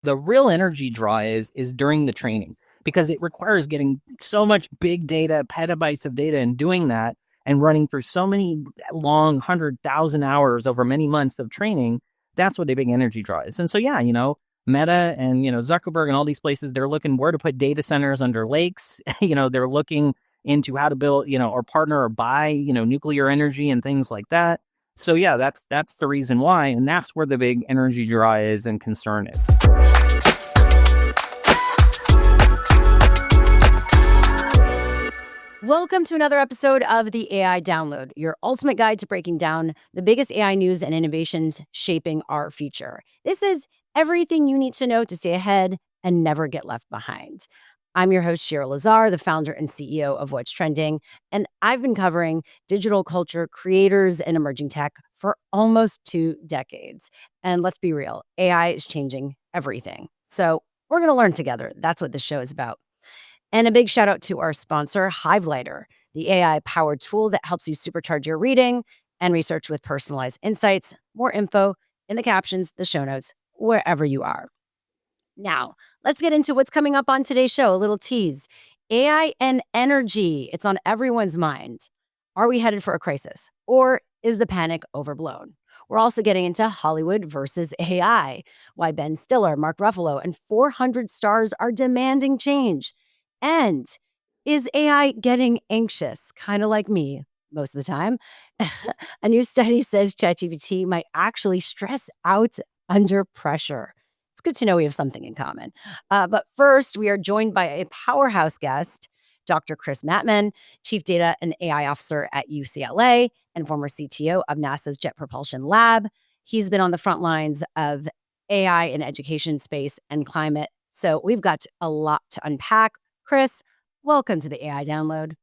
The real energy draw is during the training because it requires getting so much big data, petabytes of data, and doing that and running through so many long 100,000 hours over many months of training. That's what the big energy draw is. And so, yeah, Meta and, Zuckerberg and all these places, they're looking where to put data centers under lakes. They're looking into how to build, or partner or buy, nuclear energy and things like that. So yeah, that's the reason why, and that's where the big energy draw is and concern is. Welcome to another episode of the AI Download, your ultimate guide to breaking down the biggest AI news and innovations shaping our future. This is everything you need to know to stay ahead and never get left behind. I'm your host, Shira Lazar, the founder and CEO of What's Trending, and I've been covering digital culture, creators, and emerging tech for almost 2 decades. And let's be real, AI is changing everything. So we're going to learn together. That's what this show is about. And a big shout out to our sponsor, Hivelighter, the AI-powered tool that helps you supercharge your reading and research with personalized insights. More info in the captions, the show notes, wherever you are. Now, let's get into what's coming up on today's show. A little tease. AI and energy. It's on everyone's mind. Are we headed for a crisis? Or is the panic overblown? We're also getting into Hollywood versus AI, why Ben Stiller, Mark Ruffalo, and 400 stars are demanding change. And is AI getting anxious, kind of like me most of the time? A new study says ChatGPT might actually stress out under pressure. It's good to know we have something in common. But first, we are joined by a powerhouse guest, Dr. Chris Mattmann, Chief Data and AI Officer at UCLA and former CTO of NASA's Jet Propulsion Lab. He's been on the front lines of AI in education, space, and climate. So we've got a lot to unpack. Chris, welcome to the AI Download.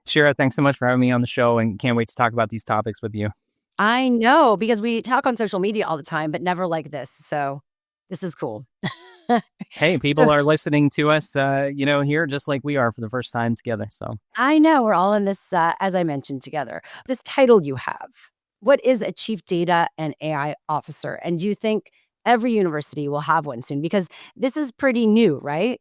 Shira, thanks so much for having me on the show, and can't wait to talk about these topics with you. I know, because we talk on social media all the time, but never like this. So this is cool. Hey, people are listening to us, here just like we are for the first time together. So I know we're all in this, as I mentioned, together. This title you have, what is a Chief Data and AI Officer? And do you think every university will have one soon? Because this is pretty new, right?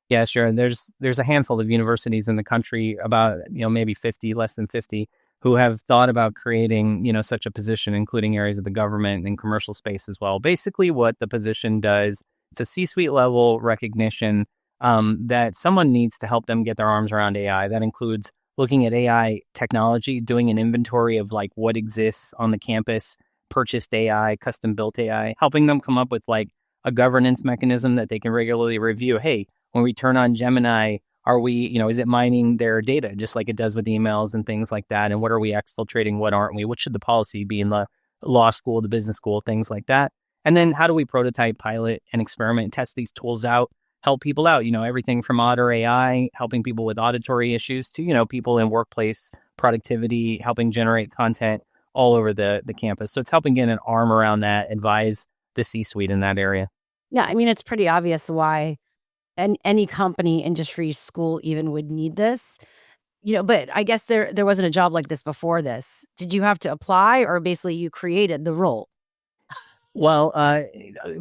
yeah, sure. There's a handful of universities in the country, about maybe 50, less than 50, who have thought about creating such a position, including areas of the government and commercial space as well. Basically, what the position does, it's a C-suite level recognition that someone needs to help them get their arms around AI. That includes looking at AI technology, doing an inventory of like what exists on the campus, purchased AI, custom built AI, helping them come up with like a governance mechanism that they can regularly review. Hey, when we turn on Gemini, are we, is it mining their data just like it does with emails and things like that? And what are we exfiltrating? What aren't we? What should the policy be in the law school, the business school, things like that? And then how do we prototype, pilot, and experiment, test these tools out, help people out? Everything from Otter AI, helping people with auditory issues to, people in workplace productivity, helping generate content all over the campus. So it's helping get an arm around that, advise the C-suite in that area. Yeah, I mean, it's pretty obvious why any company, industry, school even would need this. But I guess there wasn't a job like this before this. Did you have to apply, or basically you created the role? Well,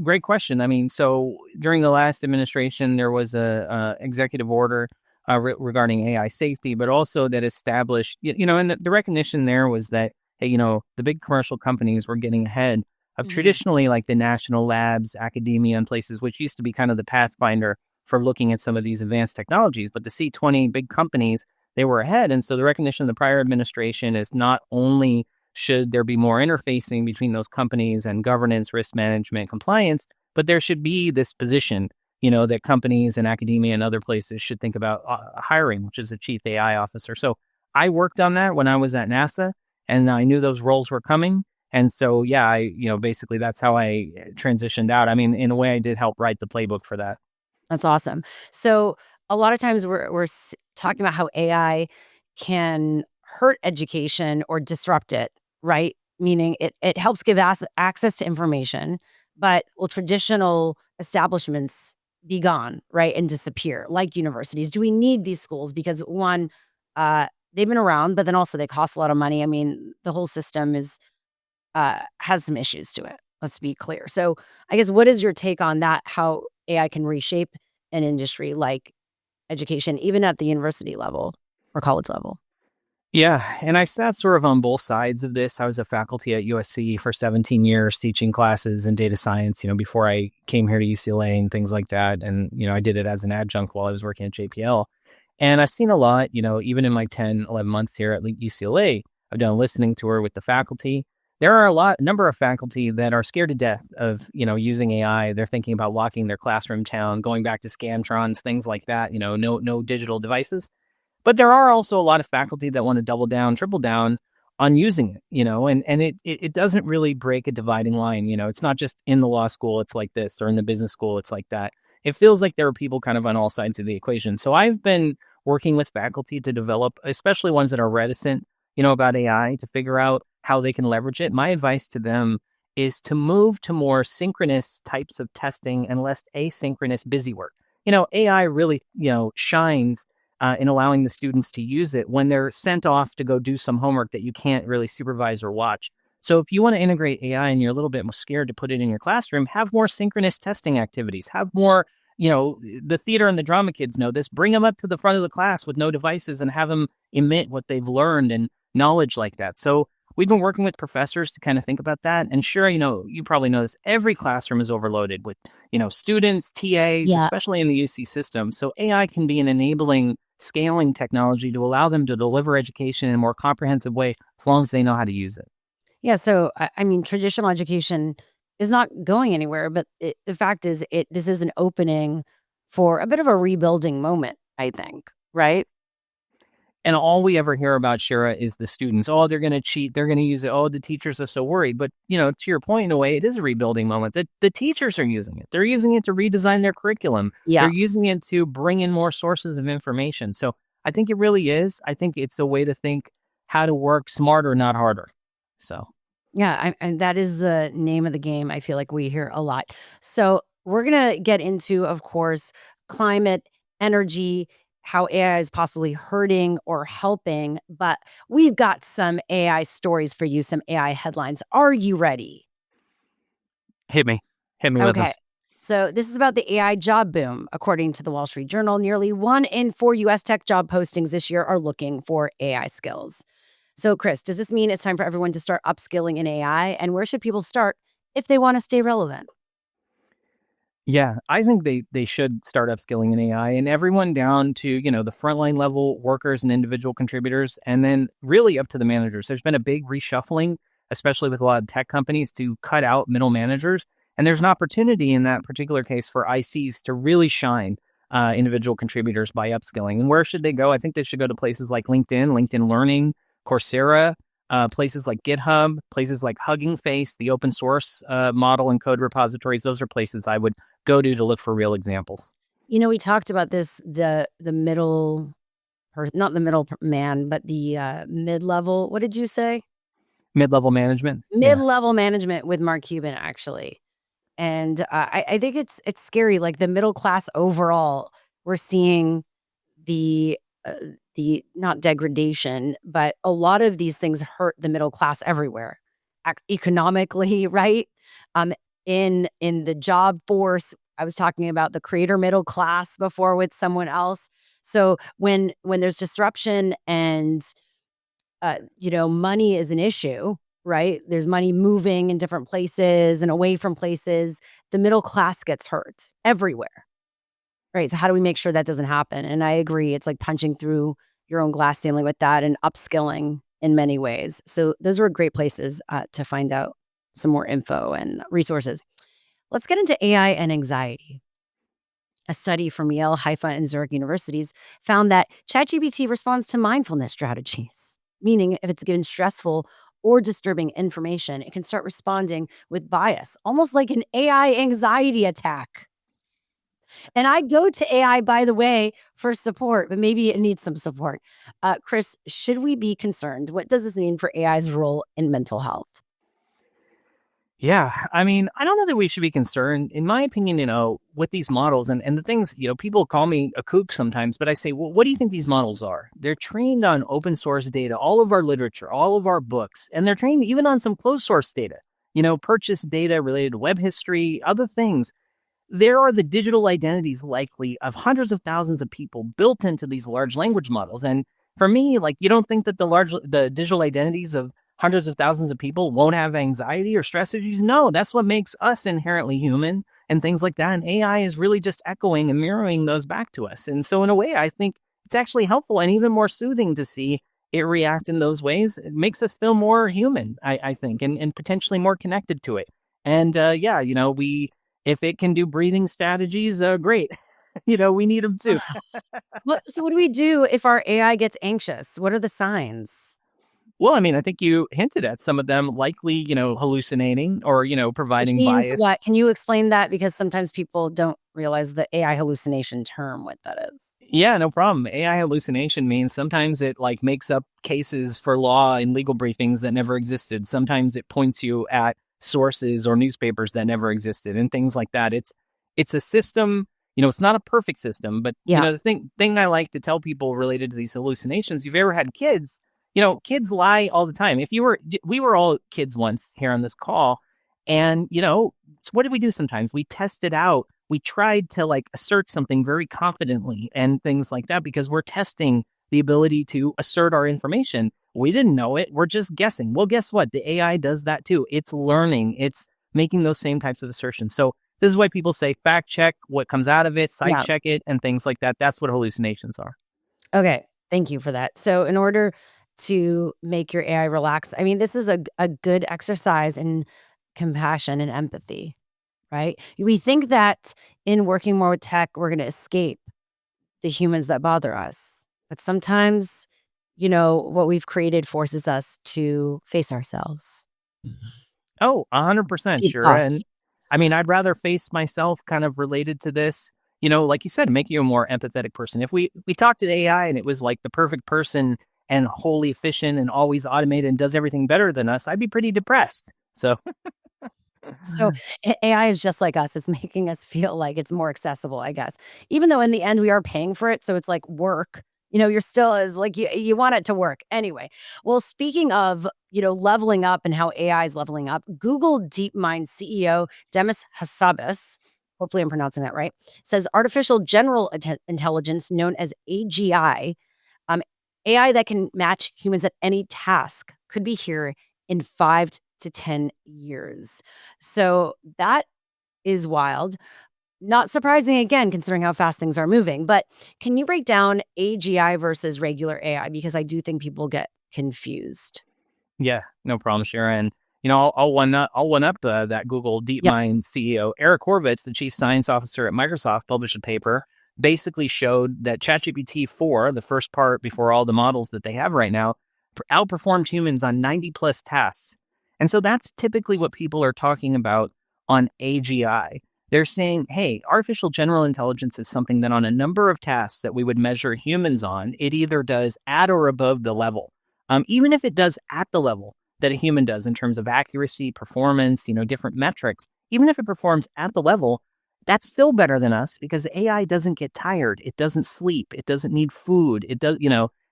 great question. I mean, so during the last administration, there was a executive order regarding AI safety, but also that established, and the recognition there was that, hey, the big commercial companies were getting ahead of traditionally like the national labs, academia, and places, which used to be kind of the pathfinder for looking at some of these advanced technologies. But the C20 big companies, they were ahead. And so the recognition of the prior administration is not only should there be more interfacing between those companies and governance, risk management, compliance, but there should be this position, that companies and academia and other places should think about hiring, which is a chief AI officer. So I worked on that when I was at NASA, and I knew those roles were coming. And so, yeah, basically that's how I transitioned out. I mean, in a way, I did help write the playbook for that. That's awesome. So a lot of times we're talking about how AI can hurt education or disrupt it, right? Meaning it helps give us access to information, but will traditional establishments be gone, right, and disappear, like universities? Do we need these schools? Because one, they've been around, but then also they cost a lot of money. I mean, the whole system has some issues to it. Let's be clear. So I guess what is your take on that? How AI can reshape an industry like education, even at the university level or college level? Yeah, and I sat sort of on both sides of this. I was a faculty at USC for 17 years teaching classes in data science, before I came here to UCLA and things like that. And, I did it as an adjunct while I was working at JPL. And I've seen a lot, even in my 10, 11 months here at UCLA, I've done a listening tour with the faculty. There are a number of faculty that are scared to death of, using AI. They're thinking about locking their classroom down, going back to Scantrons, things like that, no digital devices. But there are also a lot of faculty that want to double down, triple down on using it, and it doesn't really break a dividing line. It's not just in the law school, it's like this, or in the business school, it's like that. It feels like there are people kind of on all sides of the equation. So I've been working with faculty to develop, especially ones that are reticent, about AI, to figure out how they can leverage it. My advice to them is to move to more synchronous types of testing and less asynchronous busy work. AI really, shines in allowing the students to use it when they're sent off to go do some homework that you can't really supervise or watch. So if you want to integrate AI and you're a little bit more scared to put it in your classroom, have more synchronous testing activities, have more, the theater and the drama kids know this, bring them up to the front of the class with no devices and have them emit what they've learned and knowledge like that. So we've been working with professors to kind of think about that. And sure, you probably know this, every classroom is overloaded with, students, TAs, Yeah. especially in the UC system. So AI can be an enabling scaling technology to allow them to deliver education in a more comprehensive way as long as they know how to use it. Yeah. So, I mean, traditional education is not going anywhere, but the fact is, this is an opening for a bit of a rebuilding moment, I think, right? And all we ever hear about, Shira, is the students. Oh, they're going to cheat. They're going to use it. Oh, the teachers are so worried. But, to your point, in a way, it is a rebuilding moment. The teachers are using it. They're using it to redesign their curriculum. Yeah. They're using it to bring in more sources of information. So I think it really is. I think it's a way to think how to work smarter, not harder. So. Yeah, and that is the name of the game. I feel like we hear a lot. So we're gonna get into, of course, climate, energy, how AI is possibly hurting or helping. But we've got some AI stories for you, some AI headlines. Are you ready? Hit me. Hit me with Okay. this. So this is about the AI job boom. According to the Wall Street Journal, nearly 1 in 4 US tech job postings this year are looking for AI skills. So, Chris, does this mean it's time for everyone to start upskilling in AI? And where should people start if they want to stay relevant? Yeah, I think they should start upskilling in AI and everyone down to, the frontline level workers and individual contributors, and then really up to the managers. There's been a big reshuffling, especially with a lot of tech companies, to cut out middle managers. And there's an opportunity in that particular case for ICs to really shine, individual contributors by upskilling. And where should they go? I think they should go to places like LinkedIn, LinkedIn Learning, Coursera, places like GitHub, places like Hugging Face, the open source model and code repositories. Those are places I would go to look for real examples. We talked about this, the middle person, not the man, but the mid-level. What did you say? Mid-level management. Yeah. Mid-level management with Mark Cuban, actually. And I think it's scary. Like the middle class overall, we're seeing the uh, the not degradation, but a lot of these things hurt the middle class everywhere, economically, right? Um, in the job force, I was talking about the creator middle class before with someone else. So when there's disruption and money is an issue, right? There's money moving in different places and away from places. The middle class gets hurt everywhere. Right, so how do we make sure that doesn't happen? And I agree, it's like punching through your own glass ceiling with that and upskilling in many ways. So those were great places to find out some more info and resources. Let's get into AI and anxiety. A study from Yale, Haifa, and Zurich universities found that ChatGPT responds to mindfulness strategies, meaning if it's given stressful or disturbing information, it can start responding with bias, almost like an AI anxiety attack. And I go to AI, by the way, for support, but maybe it needs some support. Chris, should we be concerned? What does this mean for AI's role in mental health? Yeah. I mean, I don't know that we should be concerned. In my opinion, with these models and the things, people call me a kook sometimes, but I say, well, what do you think these models are? They're trained on open source data, all of our literature, all of our books, and they're trained even on some closed source data. purchase data related to web history, other things. There are the digital identities likely of hundreds of thousands of people built into these large language models. And for me, like, you don't think that the digital identities of hundreds of thousands of people won't have anxiety or stress issues? No, that's what makes us inherently human and things like that. And AI is really just echoing and mirroring those back to us. And so in a way, I think it's actually helpful and even more soothing to see it react in those ways. It makes us feel more human, I think, and potentially more connected to it. And yeah, if it can do breathing strategies, great. We need them too. So what do we do if our AI gets anxious? What are the signs? Well, I mean, I think you hinted at some of them, likely, hallucinating or, Which providing means bias. what? Can you explain that? Because sometimes people don't realize the AI hallucination term, what that is. Yeah, no problem. AI hallucination means sometimes it like makes up cases for law and legal briefings that never existed. Sometimes it points you at sources or newspapers that never existed and things like that. It's a system, it's not a perfect system, but Yeah. the thing I like to tell people related to these hallucinations, if you've ever had kids, kids lie all the time. We were all kids once here on this call, and so what did we do sometimes? We tested out. We tried to like assert something very confidently and things like that because we're testing the ability to assert our information. We didn't know it. We're just guessing. Well, guess what? The AI does that too. It's learning. It's making those same types of assertions. So this is why people say fact check what comes out of it, site Yeah. check it, and things like that. That's what hallucinations are. Okay. Thank you for that. So in order to make your AI relax, I mean, this is a good exercise in compassion and empathy, right? We think that in working more with tech, we're going to escape the humans that bother us. But sometimes, what we've created forces us to face ourselves. Oh, 100% Deep sure. thoughts. And I mean, I'd rather face myself kind of related to this, like you said, make you a more empathetic person. If we talked to AI and it was like the perfect person and wholly efficient and always automated and does everything better than us, I'd be pretty depressed. So, So AI is just like us. It's making us feel like it's more accessible, I guess. Even though in the end we are paying for it, so it's like work. You're still is like you want it to work anyway. Well, speaking of leveling up and how AI is leveling up, Google DeepMind CEO Demis Hassabis, hopefully I'm pronouncing that right, says artificial general intelligence known as AGI, um, AI that can match humans at any task, could be here in 5 to 10 years. So that is wild. Not surprising again, considering how fast things are moving. But can you break down AGI versus regular AI? Because I do think people get confused. yeah, no problem, Sharon. I'll one up that Google Yep. DeepMind CEO Eric Horvitz, the chief science officer at Microsoft, published a paper basically showed that ChatGPT 4, the first part before all the models that they have right now, outperformed humans on 90 plus tasks. And so that's typically what people are talking about on AGI. They're saying, hey, artificial general intelligence is something that on a number of tasks that we would measure humans on, it either does at or above the level. Even if it does at the level that a human does in terms of accuracy, performance, different metrics, even if it performs at the level, that's still better than us because AI doesn't get tired. It doesn't sleep. It doesn't need food. It does,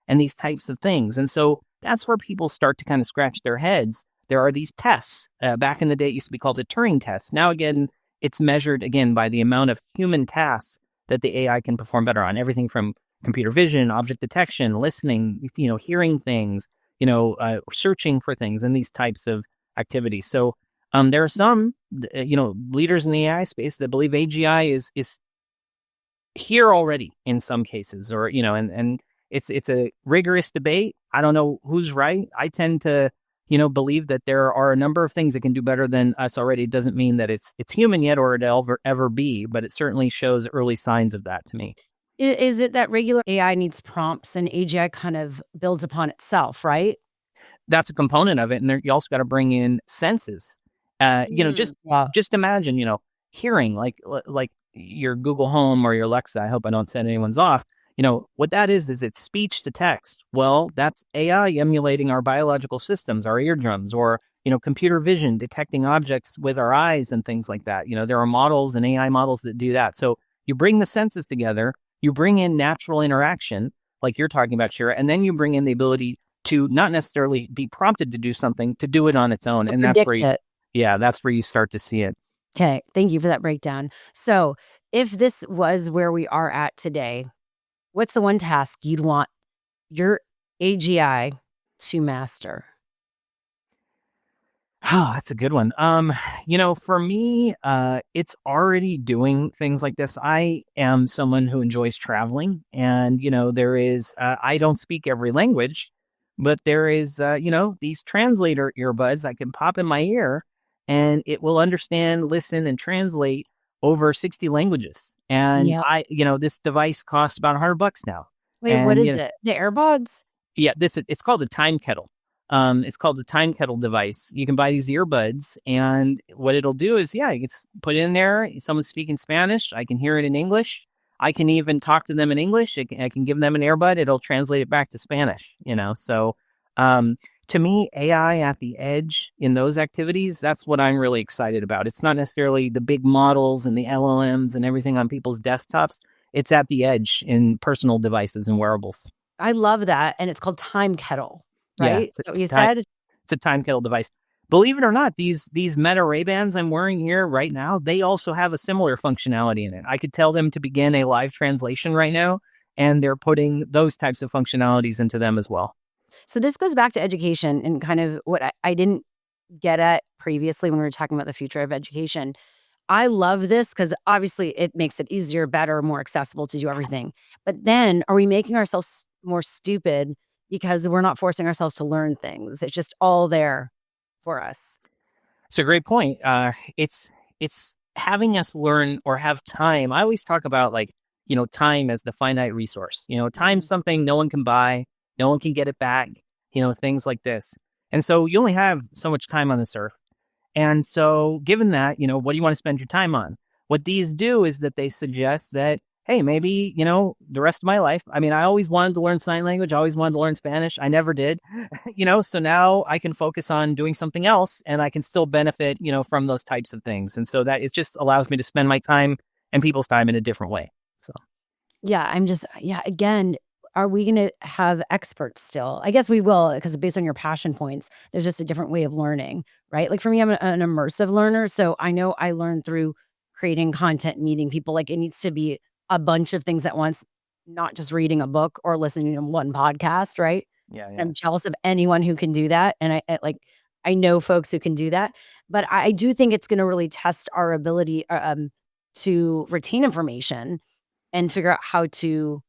and these types of things. And so that's where people start to kind of scratch their heads. There are these tests. Back in the day, it used to be called a Turing test. Now, again, it's measured, again, by the amount of human tasks that the AI can perform better on. Everything from computer vision, object detection, listening, hearing things, searching for things and these types of activities. So there are some, leaders in the AI space that believe AGI is here already in some cases, or and it's a rigorous debate. I don't know who's right. I tend to believe that there are a number of things that can do better than us already. It doesn't mean that it's human yet or it'll ever be, but it certainly shows early signs of that to me. Is it that regular AI needs prompts and AGI kind of builds upon itself, right? That's a component of it, and you also got to bring in senses. Yeah. Just imagine, hearing like your Google Home or your Alexa. I hope I don't set anyone's off. What that is it's speech to text. Well, that's AI emulating our biological systems, our eardrums, or computer vision, detecting objects with our eyes and things like that. There are models and AI models that do that. So you bring the senses together, you bring in natural interaction, like you're talking about, Shira, and then you bring in the ability to not necessarily be prompted to do something, to do it on its own. To And that's predict it. Yeah, that's where you start to see it. Okay, thank you for that breakdown. So, if this was where we are at today, what's the one task you'd want your AGI to master? Oh, that's a good one. For me, it's already doing things like this. I am someone who enjoys traveling, and there is. I don't speak every language, but there is, these translator earbuds I can pop in my ear, and it will understand, listen, and translate over 60 languages. And Yeah. this device costs about $100 now, Wait, what and is it? The AirPods? yeah, it's called the time kettle. It's called the time kettle device. You can buy these earbuds, and what it'll do is, yeah, it's put in there. Someone's speaking Spanish. I can hear it in English. I can even talk to them in English. I can give them an earbud. It'll translate it back to Spanish. So um, to me, AI at the edge in those activities, that's what I'm really excited about. It's not necessarily the big models and the LLMs and everything on people's desktops. It's at the edge in personal devices and wearables. I love that, and it's called Time Kettle, Yeah, right? So you said? it's a time kettle device. Believe it or not, these Meta Ray Bans I'm wearing here right now, they also have a similar functionality in it. I could tell them to begin a live translation right now, and they're putting those types of functionalities into them as well. So this goes back to education and kind of what I didn't get at previously when we were talking about the future of education. I love this because obviously it makes it easier, better, more accessible to do everything. But then are we making ourselves more stupid because we're not forcing ourselves to learn things? It's just all there for us. It's a great point. It's having us learn or have time. I always talk about, like, time as the finite resource. Time's Mhm. something no one can buy, no one can get it back. Things like this, and so you only have so much time on this earth. And so, given that, what do you want to spend your time on? What these do is that they suggest that, hey, maybe, the rest of my life, I mean, I always wanted to learn sign language, I always wanted to learn Spanish. I never did, so now I can focus on doing something else and I can still benefit, from those types of things. And so that it just allows me to spend my time and people's time in a different way. So, Yeah, yeah, again, are we gonna have experts still? I guess we will because based on your passion points, there's just a different way of learning, right? Like for me, I'm an immersive learner. So I know I learn through creating content, meeting people. Like it needs to be a bunch of things at once, not just reading a book or listening to one podcast, right? yeah, yeah. I'm jealous of anyone who can do that. And I know folks who can do that. But I do think it's gonna really test our ability to retain information and figure out how to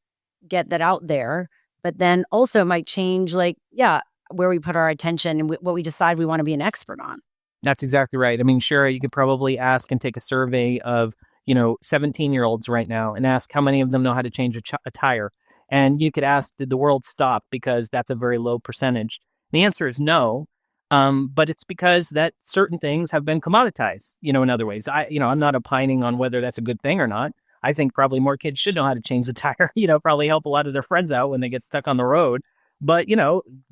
get that out there, but then also might change, like, yeah, where we put our attention and what we decide we wanna be an expert on. That's exactly right. I mean, sure, you could probably ask and take a survey of, 17-year-olds right now and ask how many of them know how to change a tire. And you could ask, did the world stop? Because that's a very low percentage. The answer is no. But it's because that certain things have been commoditized, in other ways. I'm not opining on whether that's a good thing or not. I think probably more kids should know how to change the tire, probably help a lot of their friends out when they get stuck on the road. But,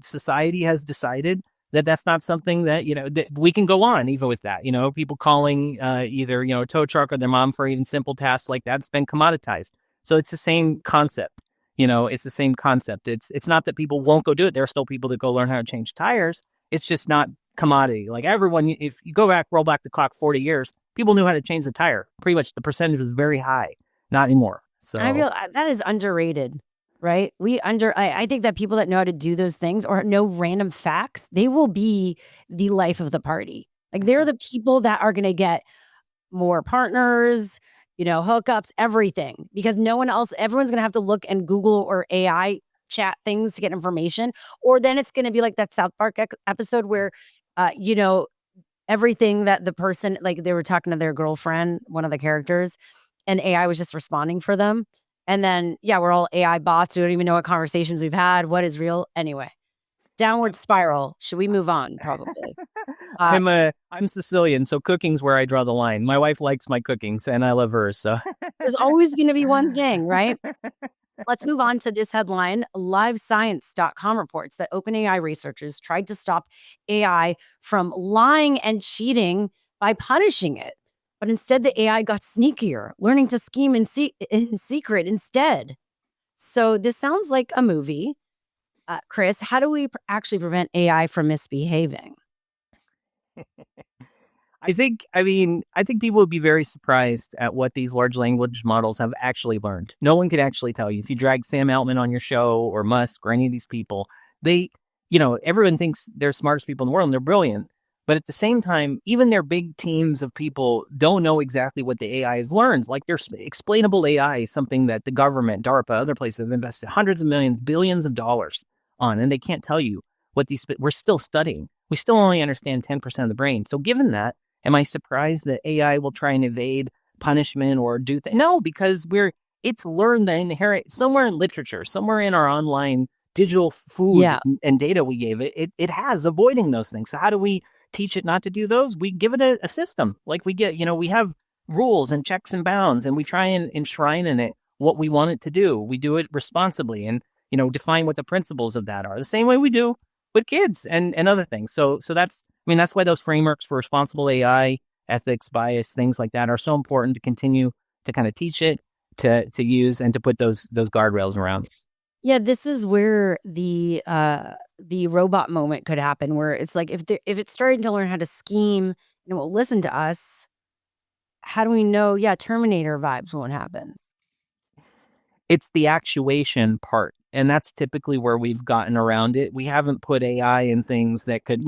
society has decided that that's not something that that we can go on even with that. People calling either a tow truck or their mom for even simple tasks like that. It's been commoditized. So it's the same concept. It's the same concept. It's not that people won't go do it. There are still people that go learn how to change tires. It's just not commodity. Like everyone, if you roll back the clock 40 years, people knew how to change the tire. Pretty much the percentage was very high. Not anymore. I So feel that is underrated, right? I think that people that know how to do those things or know random facts, they will be the life of the party. Like, they're the people that are gonna get more partners, hookups, everything, because no one else everyone's gonna have to look and Google or AI chat things to get information, or then it's gonna be like that South Park episode where, uh, you know, everything that the person like, they were talking to their girlfriend, one of the characters, and AI was just responding for them, and then, yeah, we're all AI bots, we don't even know what conversations we've had, what is real anyway. Downward spiral. Should we move on? Probably. Uh, I'm Sicilian, so cooking's where I draw the line. My wife likes my cookings, and I love hers. So there's always gonna be one thing, right? Let's move on to this headline. LiveScience.com reports that OpenAI researchers tried to stop AI from lying and cheating by punishing it. But instead, the AI got sneakier, learning to scheme in secret instead. So this sounds like a movie. Chris, how do we actually prevent AI from misbehaving? I think people would be very surprised at what these large language models have actually learned. No one could actually tell you. If you drag Sam Altman on your show or Musk or any of these people, they, everyone thinks they're smartest people in the world and they're brilliant. But at the same time, even their big teams of people don't know exactly what the AI has learned. Like their explainable AI is something that the government, DARPA, other places have invested hundreds of millions, billions of dollars on, and they can't tell you what we're still studying. We still only understand 10% of the brain. So given that, am I surprised that AI will try and evade punishment or do things? No, because it's learned the inherent somewhere in literature, somewhere in our online digital food Yeah. and data we gave it has avoiding those things. So how do we teach it not to do those? We give it a system. Like we have rules and checks and bounds, and we try and enshrine in it what we want it to do. We do it responsibly and, define what the principles of that are. The same way we do with kids and other things. So that's why those frameworks for responsible AI, ethics, bias, things like that are so important to continue to kind of teach it, to use, and to put those guardrails around. Yeah, this is where the robot moment could happen, where it's like if it's starting to learn how to scheme and it will listen to us, how do we know? Yeah, Terminator vibes won't happen. It's the actuation part. And that's typically where we've gotten around it. We haven't put AI in things that could,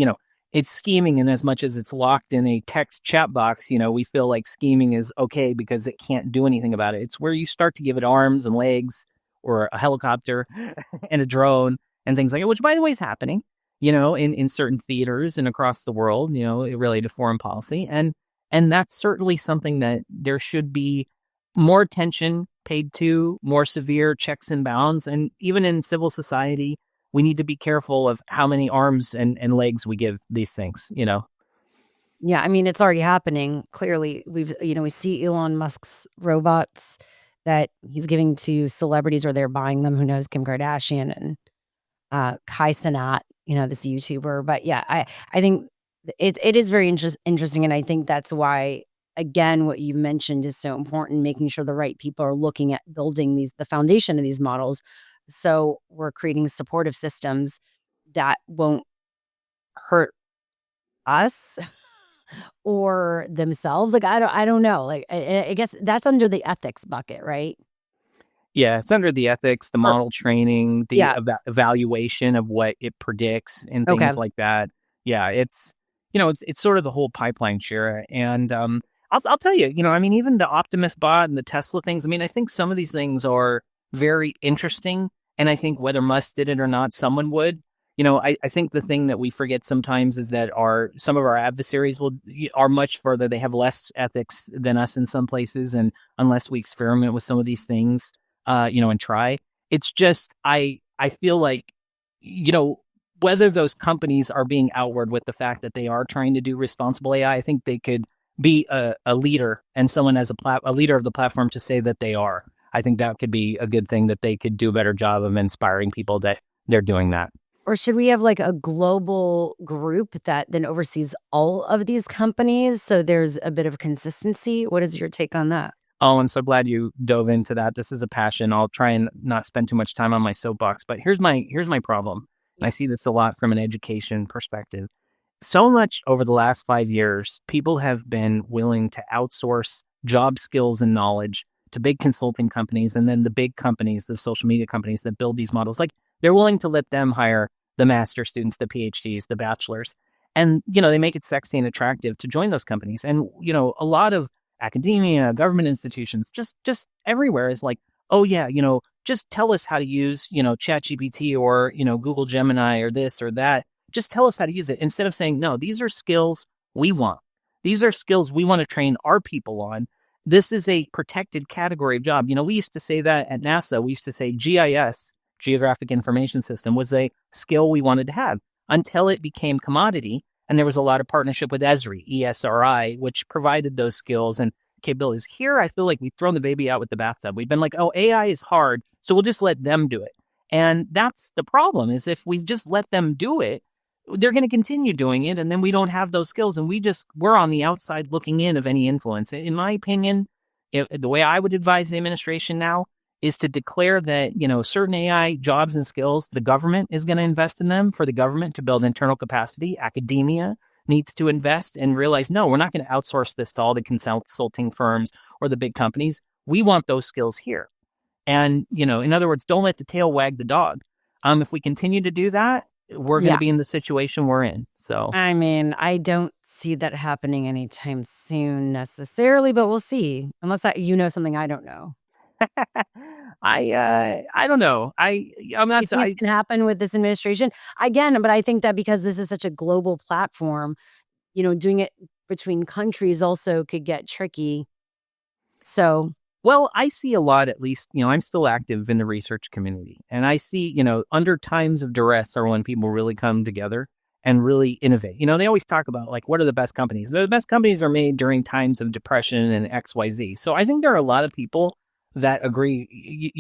it's scheming. And as much as it's locked in a text chat box, we feel like scheming is okay because it can't do anything about it. It's where you start to give it arms and legs or a helicopter and a drone and things like it, which by the way is happening, in certain theaters and across the world, related to foreign policy. And that's certainly something that there should be more attention paid to, more severe checks and bounds. And even in civil society, we need to be careful of how many arms and legs we give these things, Yeah, I mean, it's already happening. Clearly, we see Elon Musk's robots that he's giving to celebrities or they're buying them. Who knows, Kim Kardashian and Kai Cenat, this YouTuber. But yeah, I think it is very interesting, and I think that's why, again, what you mentioned is so important. Making sure the right people are looking at building the foundation of these models, so we're creating supportive systems that won't hurt us or themselves. Like I don't know. Like I guess that's under the ethics bucket, right? Yeah, it's under the ethics, the Or model training, the yeah. evaluation of what it predicts and Okay. things like that. Yeah, it's sort of the whole pipeline, Shira. And I'll tell you, even the Optimus bot and the Tesla things. I mean, I think some of these things are very interesting, and I think whether Musk did it or not, someone would. I think the thing that we forget sometimes is that some of our adversaries are much further. They have less ethics than us in some places, and unless we experiment with some of these things, and try. It's just I feel like, whether those companies are being outward with the fact that they are trying to do responsible AI, I think they could be a leader and someone as a leader of the platform to say that they are. I think that could be a good thing, that they could do a better job of inspiring people that they're doing that. Or should we have like a global group that then oversees all of these companies so there's a bit of consistency? What is your take on that? Oh, and so glad you dove into that. This is a passion. I'll try and not spend too much time on my soapbox, but here's my problem. And I Yeah. see this a lot from an education perspective. So much over the last 5 years, people have been willing to outsource job skills and knowledge to big consulting companies, and then the big companies, the social media companies that build these models, like they're willing to let them hire the master students, the PhDs, the bachelors, and they make it sexy and attractive to join those companies. And a lot of academia, government institutions, just everywhere is like, oh yeah, just tell us how to use ChatGPT or Google Gemini or this or that. Just tell us how to use it, instead of saying, no, these are skills we want. These are skills we want to train our people on. This is a protected category of job. We used to say that at NASA. We used to say GIS, Geographic Information System, was a skill we wanted to have, until it became commodity. And there was a lot of partnership with ESRI, which provided those skills and capabilities. Here, I feel like we've thrown the baby out with the bathtub. We've been like, oh, AI is hard, so we'll just let them do it. And that's the problem, is if we just let them do it, they're going to continue doing it, and then we don't have those skills, and we're on the outside looking in of any influence. In my opinion, the way I would advise the administration now is to declare that, certain AI jobs and skills, the government is going to invest in them, for the government to build internal capacity, academia needs to invest and realize, no, we're not going to outsource this to all the consulting firms or the big companies. We want those skills here. And, in other words, don't let the tail wag the dog. If we continue to do that, we're going to Yeah. be in the situation we're in. So I mean, I don't see that happening anytime soon necessarily, but we'll see. Unless you know something I don't know. I don't know. I'm You not think it's I gonna happen with this administration? Again, but I think that because this is such a global platform, doing it between countries also could get tricky. So, Well, I see a lot, at least, I'm still active in the research community. And I see, under times of duress are when people really come together and really innovate. They always talk about like, what are the best companies? The best companies are made during times of depression and XYZ. So I think there are a lot of people that agree,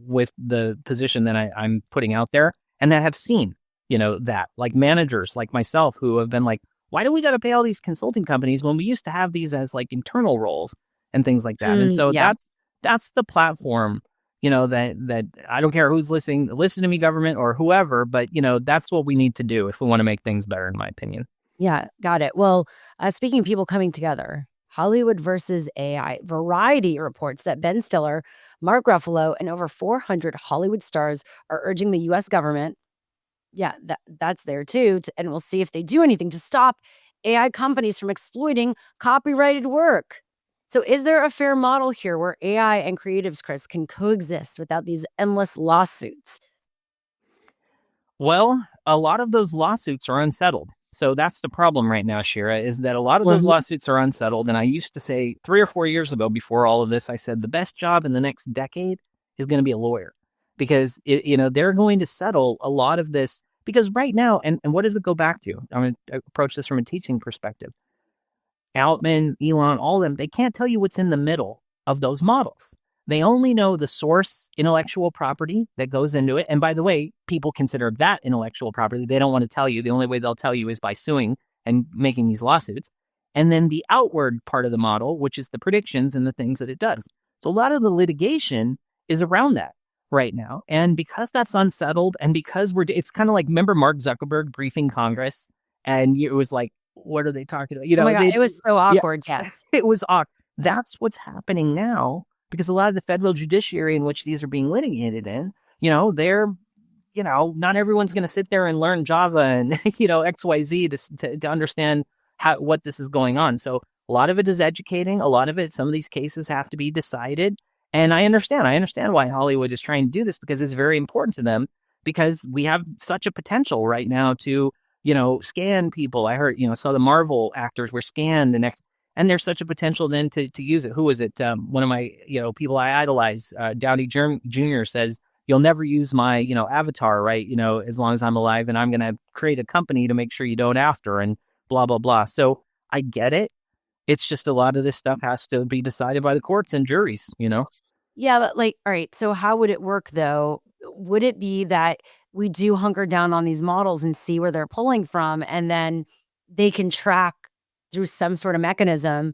with the position that I'm putting out there and that have seen, that like managers like myself who have been like, why do we got to pay all these consulting companies when we used to have these as like internal roles and things like that? And so yeah. that's the platform, that I don't care who's listening, listen to me, government or whoever, but that's what we need to do if we want to make things better, in my opinion. Yeah, got it. Well, speaking of people coming together, Hollywood versus AI. Variety reports that Ben Stiller, Mark Ruffalo, and over 400 Hollywood stars are urging the US government, yeah, that's there too, and we'll see if they do anything to stop AI companies from exploiting copyrighted work. So is there a fair model here where AI and creatives, Chris, can coexist without these endless lawsuits? Well, a lot of those lawsuits are unsettled. So that's the problem right now, Shira, is that a lot of those Mhm. lawsuits are unsettled. And I used to say 3 or 4 years ago, before all of this, I said the best job in the next decade is going to be a lawyer because they're going to settle a lot of this. Because right now, and what does it go back to? I'm going to approach this from a teaching perspective. Altman, Elon, all of them, they can't tell you what's in the middle of those models. They only know the source intellectual property that goes into it. And by the way, people consider that intellectual property. They don't want to tell you. The only way they'll tell you is by suing and making these lawsuits. And then the outward part of the model, which is the predictions and the things that it does. So a lot of the litigation is around that right now. And because that's unsettled and because it's kind of like, remember Mark Zuckerberg briefing Congress and it was like, what are they talking about? Oh my god, They, it was so yeah, awkward, yes. it was awkward. That's what's happening now because a lot of the federal judiciary in which these are being litigated in, they're, not everyone's going to sit there and learn Java and, XYZ to understand what this is going on. So a lot of it is educating. A lot of it, some of these cases have to be decided. And I understand why Hollywood is trying to do this because it's very important to them because we have such a potential right now to, scan people. I heard, saw the Marvel actors were scanned and there's such a potential then to use it. Who was it? One of my, people I idolize, Downey Jr. says, you'll never use my, avatar, right? As long as I'm alive and I'm going to create a company to make sure you don't after and blah, blah, blah. So I get it. It's just a lot of this stuff has to be decided by the courts and juries. Yeah, but like, all right, so how would it work though? Would it be that we do hunker down on these models and see where they're pulling from, and then they can track through some sort of mechanism?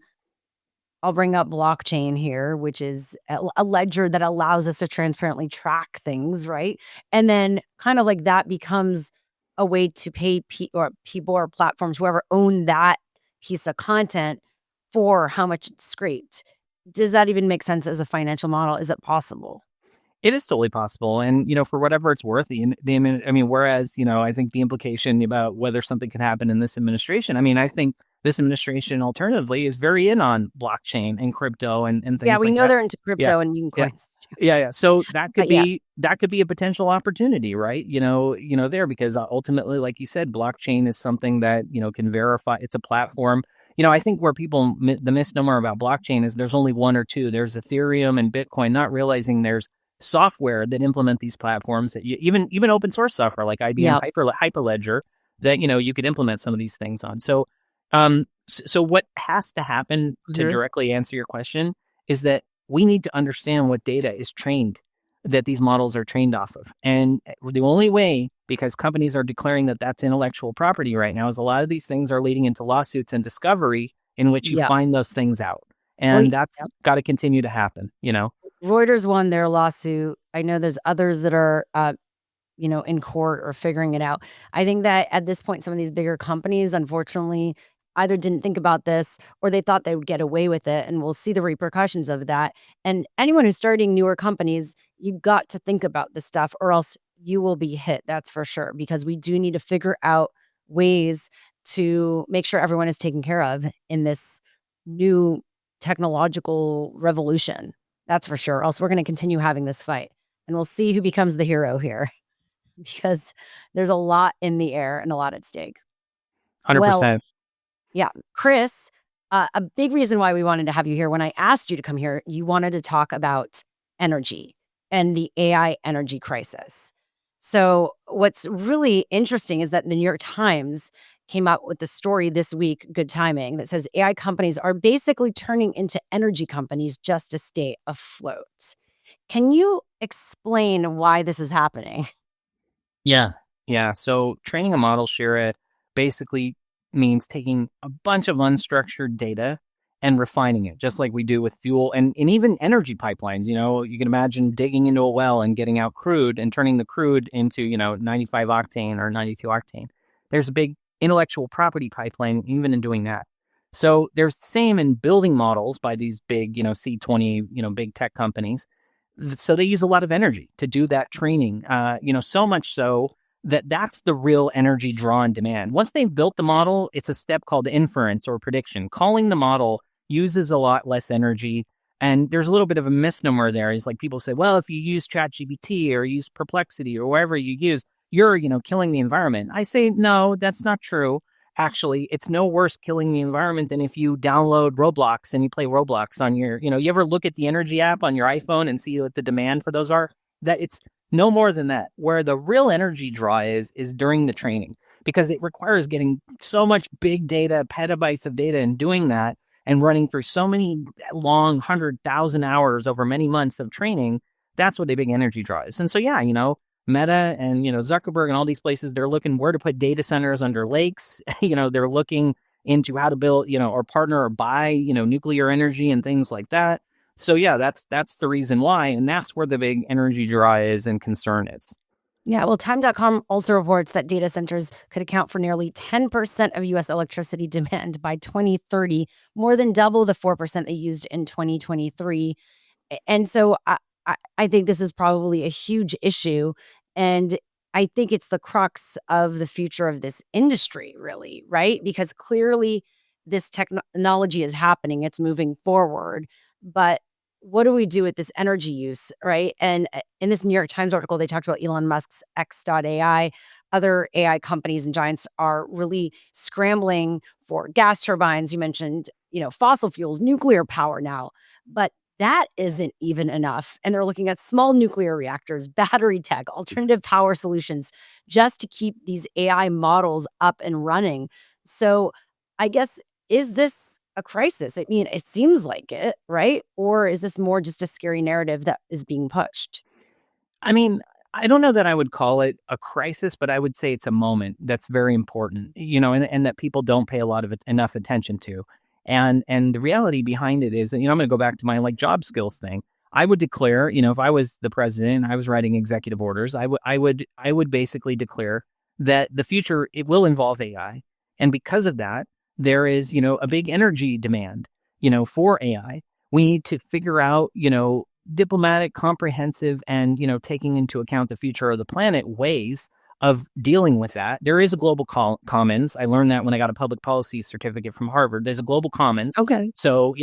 I'll bring up blockchain here, which is a ledger that allows us to transparently track things, right? And then kind of like that becomes a way to pay or people or platforms, whoever own that piece of content for how much it's scraped. Does that even make sense as a financial model? Is it possible? It is totally possible. And, for whatever it's worth, whereas, I think the implication about whether something could happen in this administration, I think this administration alternatively is very in on blockchain and crypto and Yeah, things we like know that. they're into Yeah. crypto and meme Yeah. coins too. Yeah. So that could But yes, be a potential opportunity, right? There, because ultimately, like you said, blockchain is something that, can verify it's a platform. I think where the misnomer about blockchain is there's only one or two. There's Ethereum and Bitcoin, not realizing there's software that implement these platforms that even open source software like IBM yeah, Hyperledger that you could implement some of these things on. So what has to happen to mhm, directly answer your question is that we need to understand what data is trained that these models are trained off of. And the only way, because companies are declaring that that's intellectual property right now, is a lot of these things are leading into lawsuits and discovery in which you yeah. find those things out. Well, And that's got to continue to happen. Reuters won their lawsuit. I know there's others that are, in court or figuring it out. I think that at this point, some of these bigger companies, unfortunately, either didn't think about this or they thought they would get away with it. And we'll see the repercussions of that. And anyone who's starting newer companies, you got to think about this stuff or else you will be hit. That's for sure. Because we do need to figure out ways to make sure everyone is taken care of in this new technological revolution. That's for sure. Else we're going to continue having this fight and we'll see who becomes the hero here because there's a lot in the air and a lot at stake. Well, 100%. yeah, Chris, a big reason why we wanted to have you here when I asked you to come here, you wanted to talk about energy and the AI energy crisis. So, what's really interesting is that the New York Times came out with the story this week, good timing, that says AI companies are basically turning into energy companies just to stay afloat. Can you explain why this is happening? Yeah. Yeah. So training a model, Shira, basically means taking a bunch of unstructured data and refining it, just like we do with fuel and even energy pipelines. You can imagine digging into a well and getting out crude and turning the crude into, 95 octane or 92 octane. There's a big intellectual property pipeline even in doing that. So there's the same in building models by these big, C20, big tech companies. So they use a lot of energy to do that training, so much so that that's the real energy draw and demand. Once they've built the model, it's a step called inference or prediction. Calling the model uses a lot less energy. And there's a little bit of a misnomer there. Is like people say, well, if you use ChatGPT or use Perplexity or wherever you use, you're, killing the environment. I say, no, that's not true. Actually, it's no worse killing the environment than if you download Roblox and you play Roblox on your, you ever look at the energy app on your iPhone and see what the demand for those are? That it's no more than that. Where the real energy draw is during the training, because it requires getting so much big data, petabytes of data, and doing that and running through so many long 100,000 hours over many months of training. That's what the big energy draw is. And so, yeah, Meta and Zuckerberg and all these places, they're looking where to put data centers under lakes. They're looking into how to build, or partner or buy, nuclear energy and things like that. So yeah, that's the reason why, and that's where the big energy draw is and concern is. Yeah, well, Time.com also reports that data centers could account for nearly 10% of US electricity demand by 2030, more than double the 4% they used in 2023. And so I think this is probably a huge issue. And I think it's the crux of the future of this industry, really, right? Because clearly this technology is happening, it's moving forward. But what do we do with this energy use, right? And in this New York Times article, they talked about Elon Musk's X.AI. Other AI companies and giants are really scrambling for gas turbines. You mentioned, fossil fuels, nuclear power now. But that isn't even enough. And they're looking at small nuclear reactors, battery tech, alternative power solutions, just to keep these AI models up and running. So I guess, is this a crisis? I mean, it seems like it, right? Or is this more just a scary narrative that is being pushed? I mean, I don't know that I would call it a crisis, but I would say it's a moment that's very important, and that people don't pay a lot of enough attention to. And the reality behind it is, I'm going to go back to my job skills thing. I would declare, if I was the president and I was writing executive orders, I would basically declare that the future, it will involve AI. And because of that, there is, a big energy demand, for AI. We need to figure out, diplomatic, comprehensive, and taking into account the future of the planet ways of dealing with that. There is a global commons. I learned that when I got a public policy certificate from Harvard. There's a global commons. Okay. So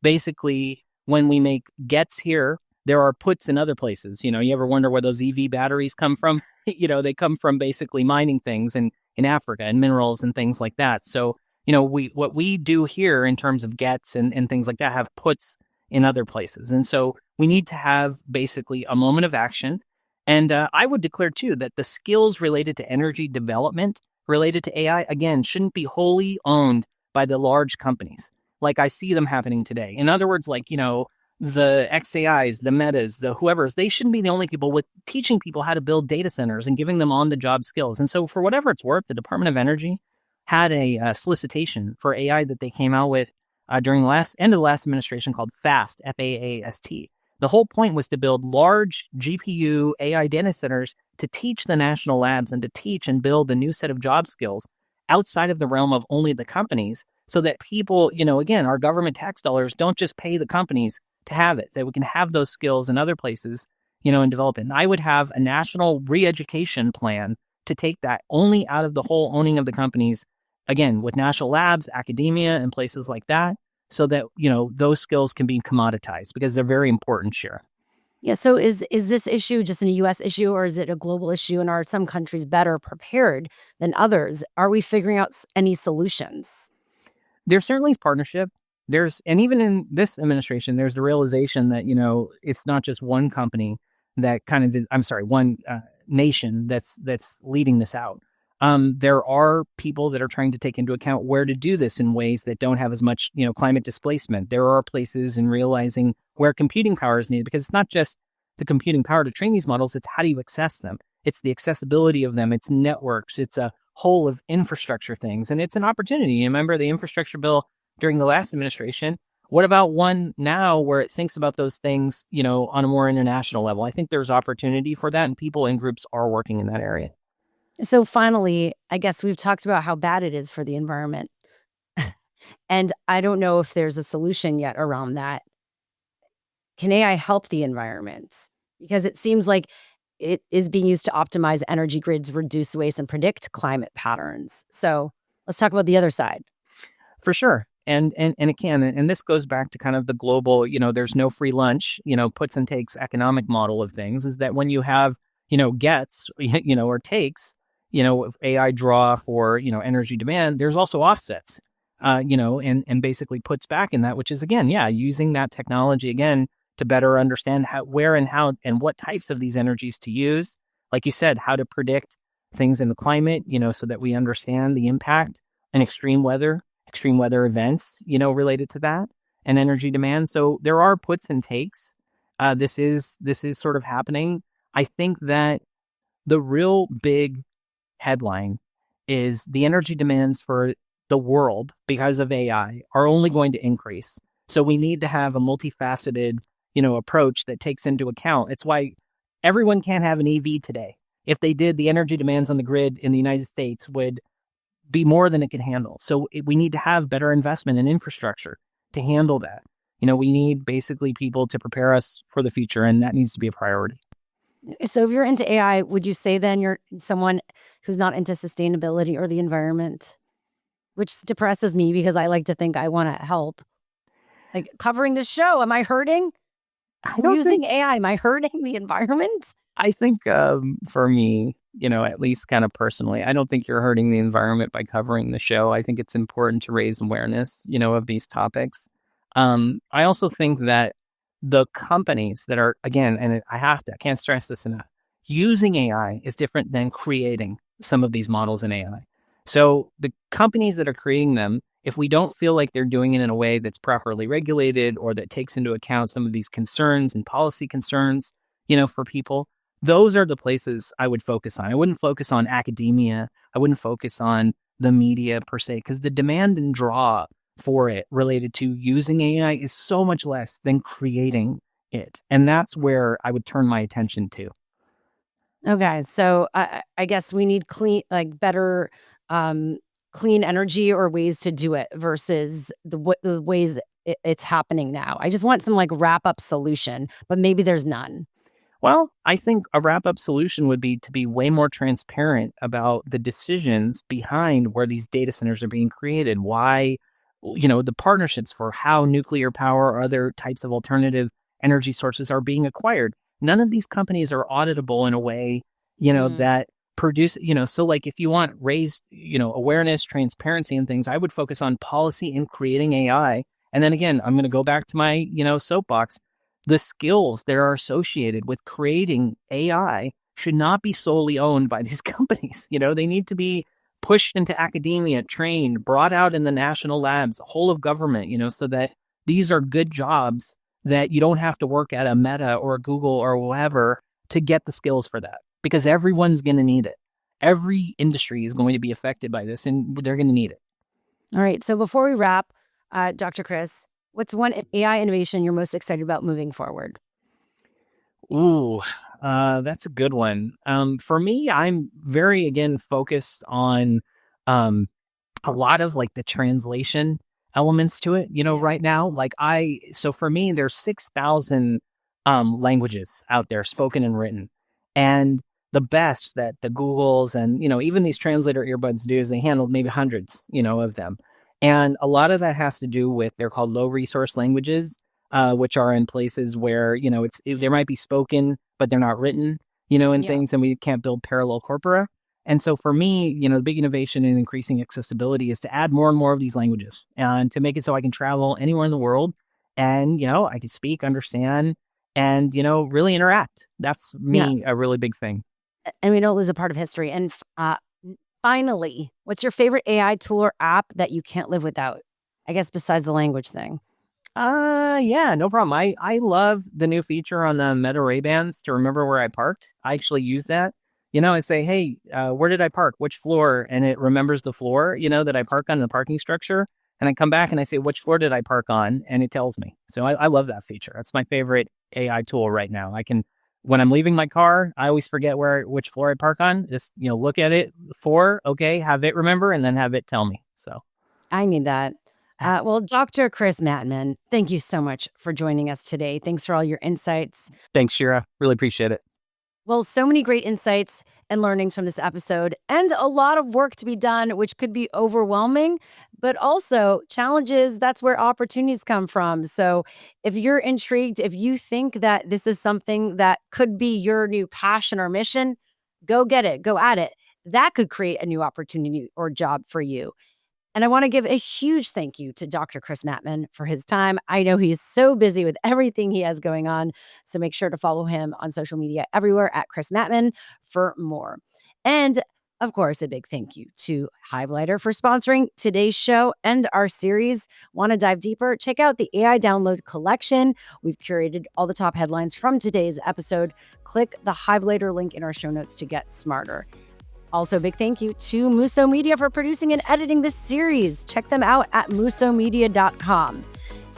basically, when we make gets here, there are puts in other places. You ever wonder where those EV batteries come from? They come from basically mining things in Africa and minerals and things like that. So what we do here in terms of gets and things like that have puts in other places. And so we need to have basically a moment of action. And I would declare, too, that the skills related to energy development, related to AI, again, shouldn't be wholly owned by the large companies like I see them happening today. In other words, the XAIs, the Metas, the whoever's, they shouldn't be the only people with teaching people how to build data centers and giving them on-the-job skills. And so for whatever it's worth, the Department of Energy had a solicitation for AI that they came out with during the end of the last administration called FAST, FAAST. The whole point was to build large GPU AI data centers to teach the national labs and to teach and build a new set of job skills outside of the realm of only the companies so that people, again, our government tax dollars don't just pay the companies to have it, that we can have those skills in other places, and develop it. And I would have a national re-education plan to take that only out of the whole owning of the companies, again, with national labs, academia, and places like that, so that, those skills can be commoditized because they're very important, Shira. Yeah. So is this issue just a US issue, or is it a global issue? And are some countries better prepared than others? Are we figuring out any solutions? There's certainly partnership. And even in this administration, there's the realization that, it's not just one company that kind of is, I'm sorry, one nation that's leading this out. There are people that are trying to take into account where to do this in ways that don't have as much, climate displacement. There are places in realizing where computing power is needed, because it's not just the computing power to train these models, it's how do you access them? It's the accessibility of them, it's networks, it's a whole of infrastructure things, and it's an opportunity. You remember the infrastructure bill during the last administration? What about one now where it thinks about those things, on a more international level? I think there's opportunity for that, and people and groups are working in that area. So finally, I guess we've talked about how bad it is for the environment. And I don't know if there's a solution yet around that. Can AI help the environment? Because it seems like it is being used to optimize energy grids, reduce waste, and predict climate patterns. So let's talk about the other side. For sure. And it can. And this goes back to kind of the global, there's no free lunch, puts and takes economic model of things, is that when you have, gets, or takes, AI draw for, energy demand, there's also offsets, and basically puts back in that, which is, again, using that technology, again, to better understand where and how and what types of these energies to use. Like you said, how to predict things in the climate, so that we understand the impact and extreme weather events, related to that and energy demand. So there are puts and takes. This is sort of happening. I think that the real big headline is the energy demands for the world because of AI are only going to increase. So we need to have a multifaceted, approach that takes into account. It's why everyone can't have an EV today. If they did, the energy demands on the grid in the United States would be more than it could handle. So we need to have better investment in infrastructure to handle that. We need basically people to prepare us for the future, and that needs to be a priority. So if you're into AI, would you say then you're someone who's not into sustainability or the environment? Which depresses me because I like to think I want to help. Like covering the show, am I hurting? I don't Using think, AI, am I hurting the environment? I think for me, at least kind of personally, I don't think you're hurting the environment by covering the show. I think it's important to raise awareness, of these topics. I also think that the companies that are, again, and I can't stress this enough, using AI is different than creating some of these models in AI. So the companies that are creating them, if we don't feel like they're doing it in a way that's properly regulated or that takes into account some of these concerns and policy concerns, for people, those are the places I would focus on. I wouldn't focus on academia. I wouldn't focus on the media per se, because the demand and draw for it related to using AI is so much less than creating it. And that's where I would turn my attention to. Okay, so I guess we need better clean energy or ways to do it versus the ways it's happening now. I just want some wrap up solution, but maybe there's none. Well, I think a wrap up solution would be to be way more transparent about the decisions behind where these data centers are being created, why, the partnerships for how nuclear power or other types of alternative energy sources are being acquired. None of these companies are auditable in a way, Mm. that produce, so like if you want raised, awareness, transparency and things, I would focus on policy in creating AI. And then again, I'm going to go back to my, soapbox. The skills that are associated with creating AI should not be solely owned by these companies. They need to be pushed into academia, trained, brought out in the national labs, whole of government, so that these are good jobs that you don't have to work at a Meta or a Google or whatever to get the skills for that, because everyone's going to need it. Every industry is going to be affected by this, and they're going to need it. All right. So before we wrap, Dr. Chris, what's one AI innovation you're most excited about moving forward? Ooh, that's a good one. For me, I'm very again focused on um a lot of like the translation elements to it, Yeah. right now. So for me, there's 6,000 languages out there, spoken and written. And the best that the Googles and, even these translator earbuds do is they handle maybe hundreds, of them. And a lot of that has to do with they're called low resource languages, which are in places where, there might be spoken, but they're not written, and Yeah. things, and we can't build parallel corpora. And so for me, the big innovation in increasing accessibility is to add more and more of these languages and to make it so I can travel anywhere in the world and, I can speak, understand, and, really interact. That's Yeah. me a really big thing. And we don't lose a part of history. And finally, what's your favorite AI tool or app that you can't live without? I guess besides the language thing. Yeah, no problem. I love the new feature on the Meta Ray-Bans to remember where I parked. I actually use that. I say, hey, where did I park? Which floor? And it remembers the floor, that I park on the parking structure. And I come back and I say, which floor did I park on? And it tells me. So I love that feature. That's my favorite AI tool right now. When I'm leaving my car, I always forget which floor I park on. Just, look at it okay, have it remember, and then have it tell me. So I need that. Well, Dr. Chris Mattmann, thank you so much for joining us today. Thanks for all your insights. thanks, Shira. Really appreciate it. Well, so many great insights and learnings from this episode, and a lot of work to be done, which could be overwhelming, but also challenges. That's where opportunities come from. So, if you're intrigued, if you think that this is something that could be your new passion or mission, go get it, go at it. That could create a new opportunity or job for you. And I want to give a huge thank you to Dr. Chris Mattman for his time. I know he's so busy with everything he has going on. So make sure to follow him on social media everywhere at Chris Mattman for more. And of course, a big thank you to Hivelighter for sponsoring today's show and our series. Want to dive deeper? Check out the AI Download Collection. We've curated all the top headlines from today's episode. Click the Hivelighter link in our show notes to get smarter. Also, big thank you to Muso Media for producing and editing this series. Check them out at musomedia.com.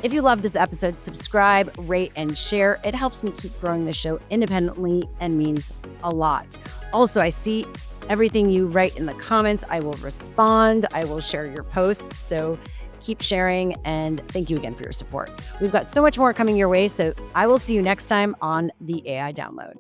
If you love this episode, subscribe, rate, and share. It helps me keep growing the show independently and means a lot. Also, I see everything you write in the comments. I will respond. I will share your posts. So keep sharing, and thank you again for your support. We've got so much more coming your way, so I will see you next time on the AI Download.